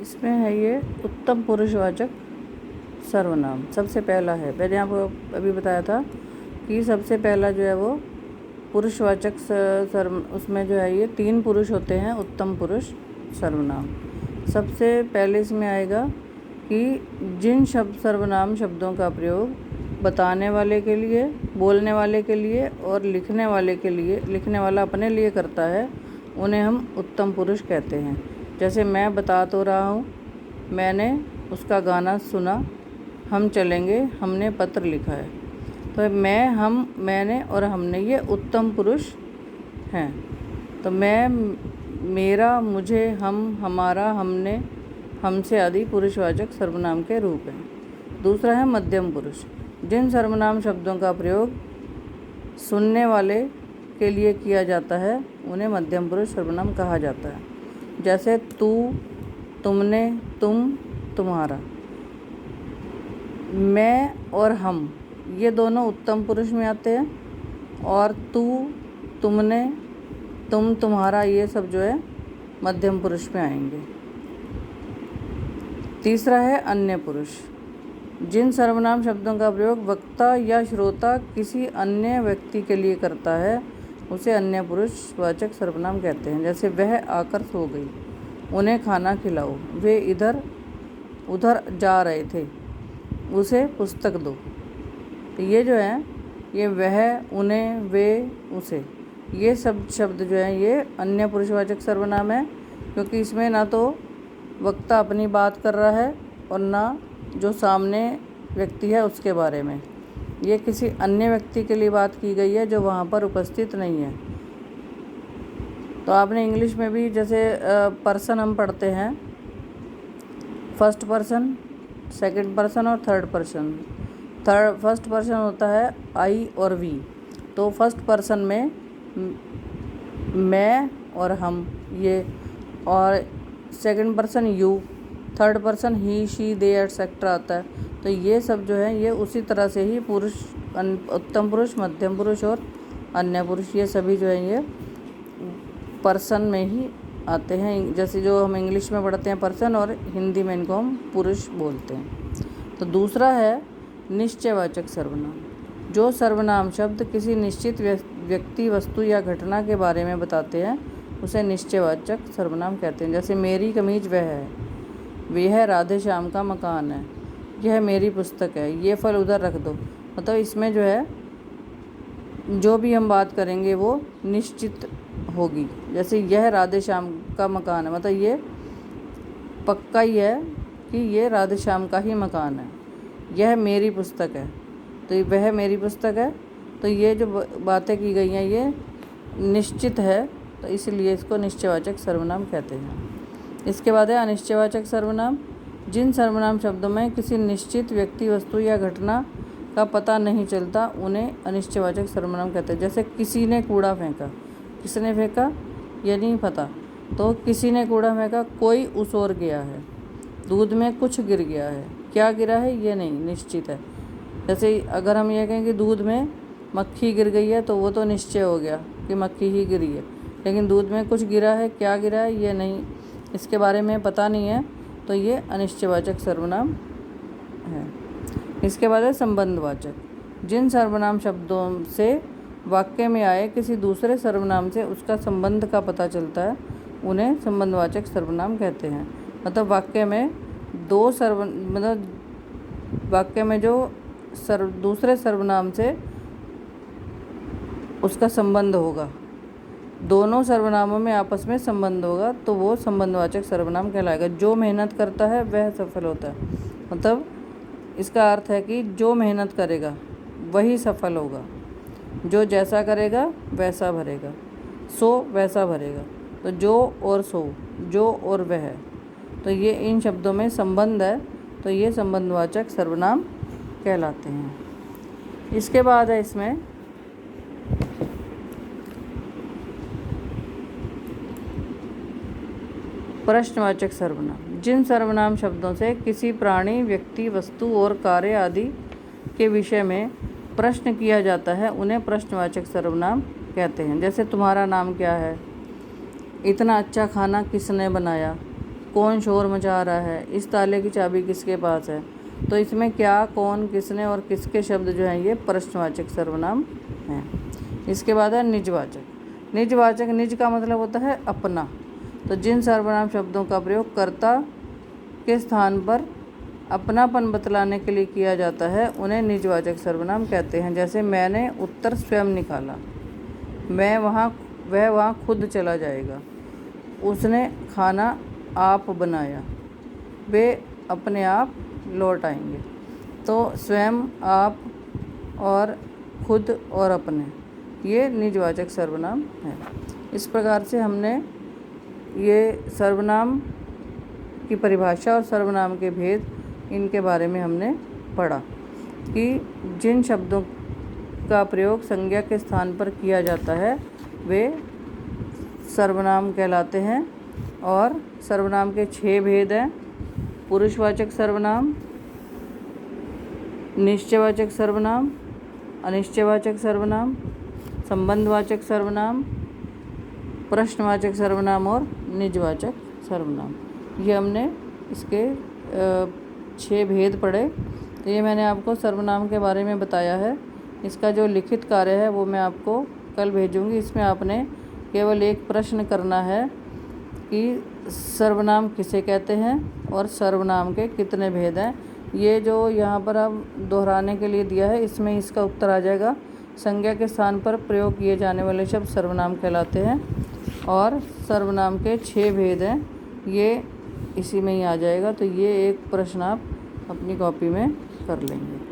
इसमें है ये उत्तम पुरुषवाचक सर्वनाम। सबसे पहला है, मैंने आपको अभी बताया था कि सबसे पहला जो है वो पुरुषवाचक उसमें जो है ये 3 पुरुष होते हैं, उत्तम पुरुष सर्वनाम। सबसे पहले इसमें आएगा कि जिन सर्वनाम शब्दों का प्रयोग बताने वाले के लिए, बोलने वाले के लिए और लिखने वाले के लिए, लिखने वाला अपने लिए करता है, उन्हें हम उत्तम पुरुष कहते हैं। जैसे मैं बता तो रहा हूँ, मैंने उसका गाना सुना, हम चलेंगे, हमने पत्र लिखा है। तो मैं, हम, मैंने और हमने ये उत्तम पुरुष हैं। तो मैं, मेरा, मुझे, हम, हमारा, हमने, हमसे आदि पुरुषवाचक सर्वनाम के रूप हैं। दूसरा है मध्यम पुरुष। जिन सर्वनाम शब्दों का प्रयोग सुनने वाले के लिए किया जाता है, उन्हें मध्यम पुरुष सर्वनाम कहा जाता है। जैसे तू, तुमने, तुम, तुम्हारा। मैं और हम, ये दोनों उत्तम पुरुष में आते हैं, और तू, तुमने, तुम, तुम्हारा, ये सब जो है मध्यम पुरुष में आएंगे। तीसरा है अन्य पुरुष। जिन सर्वनाम शब्दों का प्रयोग वक्ता या श्रोता किसी अन्य व्यक्ति के लिए करता है, उसे अन्य पुरुषवाचक सर्वनाम कहते हैं। जैसे वह आकर सो गई, उन्हें खाना खिलाओ, वे इधर उधर जा रहे थे, उसे पुस्तक दो। तो ये जो है, ये वह, उन्हें, वे, उसे, ये सब शब्द जो हैं ये अन्य पुरुषवाचक सर्वनाम है, क्योंकि इसमें ना तो वक्ता अपनी बात कर रहा है और ना जो सामने व्यक्ति है उसके बारे में, ये किसी अन्य व्यक्ति के लिए बात की गई है जो वहाँ पर उपस्थित नहीं है। तो आपने इंग्लिश में भी जैसे पर्सन हम पढ़ते हैं, फर्स्ट पर्सन, सेकंड पर्सन और थर्ड पर्सन। फर्स्ट पर्सन होता है आई और वी। तो फर्स्ट पर्सन में मैं और हम, ये, और second person you, third person he, she, they, etcetera आता है। तो ये सब जो है ये उसी तरह से ही पुरुष, उत्तम पुरुष, मध्यम पुरुष और अन्य पुरुष, ये सभी जो है ये पर्सन में ही आते हैं। जैसे जो हम इंग्लिश में पढ़ते हैं पर्सन, और हिंदी में इनको हम पुरुष बोलते हैं। तो दूसरा है निश्चयवाचक सर्वनाम। जो सर्वनाम शब्द किसी निश्चित व्यक्ति, वस्तु या घटना के बारे में बताते हैं, उसे निश्चयवाचक सर्वनाम कहते हैं। जैसे मेरी कमीज वह है, वह राधे श्याम का मकान है, यह मेरी पुस्तक है, ये फल उधर रख दो। मतलब इसमें जो है जो भी हम बात करेंगे वो निश्चित होगी। जैसे यह राधे श्याम का मकान है, मतलब ये पक्का ही है कि ये राधे श्याम का ही मकान है। यह मेरी पुस्तक है, तो वह मेरी पुस्तक है। तो ये जो बातें की गई हैं ये निश्चित है, तो इसलिए इसको निश्चयवाचक सर्वनाम कहते हैं। इसके बाद है अनिश्चयवाचक सर्वनाम। जिन सर्वनाम शब्दों में किसी निश्चित व्यक्ति, वस्तु या घटना का पता नहीं चलता, उन्हें अनिश्चयवाचक सर्वनाम कहते हैं। जैसे किसी ने कूड़ा फेंका, किसने फेंका ये नहीं पता, तो किसी ने कूड़ा फेंका। कोई उस ओर गया है, दूध में कुछ गिर गया है, क्या गिरा है ये नहीं निश्चित है। जैसे अगर हम ये कहें कि दूध में मक्खी गिर गई है, तो वो तो निश्चय हो गया कि मक्खी ही गिरी है, लेकिन दूध में कुछ गिरा है, क्या गिरा है ये नहीं, इसके बारे में पता नहीं है, तो ये अनिश्चयवाचक सर्वनाम है। इसके बाद है संबंधवाचक। जिन सर्वनाम शब्दों से वाक्य में आए किसी दूसरे सर्वनाम से उसका संबंध का पता चलता है, उन्हें संबंधवाचक सर्वनाम कहते हैं। मतलब वाक्य में वाक्य में जो दूसरे सर्वनाम से उसका संबंध होगा, दोनों सर्वनामों में आपस में संबंध होगा, तो वो संबंधवाचक सर्वनाम कहलाएगा। जो मेहनत करता है वह सफल होता है। मतलब इसका अर्थ है कि जो मेहनत करेगा वही सफल होगा, जो जैसा करेगा वैसा भरेगा, सो वैसा भरेगा। तो जो और सो, जो और वह, तो ये इन शब्दों में संबंध है, तो ये संबंधवाचक सर्वनाम कहलाते हैं। इसके बाद है इसमें प्रश्नवाचक सर्वनाम। जिन सर्वनाम शब्दों से किसी प्राणी, व्यक्ति, वस्तु और कार्य आदि के विषय में प्रश्न किया जाता है, उन्हें प्रश्नवाचक सर्वनाम कहते हैं। जैसे तुम्हारा नाम क्या है, इतना अच्छा खाना किसने बनाया, कौन शोर मचा रहा है, इस ताले की चाबी किसके पास है। तो इसमें क्या, कौन, किसने और किसके शब्द जो हैं ये प्रश्नवाचक सर्वनाम हैं। इसके बाद है निजवाचक। निजवाचक, निज का मतलब होता है अपना। तो जिन सर्वनाम शब्दों का प्रयोग कर्ता के स्थान पर अपनापन बतलाने के लिए किया जाता है उन्हें निजवाचक सर्वनाम कहते हैं। जैसे मैंने उत्तर स्वयं निकाला, वह वहाँ खुद चला जाएगा, उसने खाना आप बनाया, वे अपने आप लौट आएंगे। तो स्वयं, आप और खुद और अपने, ये निजवाचक सर्वनाम है। इस प्रकार से हमने ये सर्वनाम की परिभाषा और सर्वनाम के भेद, इनके बारे में हमने पढ़ा कि जिन शब्दों का प्रयोग संज्ञा के स्थान पर किया जाता है वे सर्वनाम कहलाते हैं। और सर्वनाम के 6 भेद हैं: पुरुषवाचक सर्वनाम, निश्चयवाचक सर्वनाम, अनिश्चयवाचक सर्वनाम, संबंधवाचक सर्वनाम, प्रश्नवाचक सर्वनाम और निजवाचक सर्वनाम। ये हमने इसके 6 भेद पढ़े। तो ये मैंने आपको सर्वनाम के बारे में बताया है। इसका जो लिखित कार्य है वो मैं आपको कल भेजूँगी। इसमें आपने केवल एक प्रश्न करना है कि सर्वनाम किसे कहते हैं और सर्वनाम के कितने भेद हैं। ये जो यहाँ पर अब दोहराने के लिए दिया है, इसमें इसका उत्तर आ जाएगा। संज्ञा के स्थान पर प्रयोग किए जाने वाले शब्द सर्वनाम कहलाते हैं और सर्वनाम के 6 भेद हैं, ये इसी में ही आ जाएगा। तो ये एक प्रश्न आप अपनी कॉपी में कर लेंगे।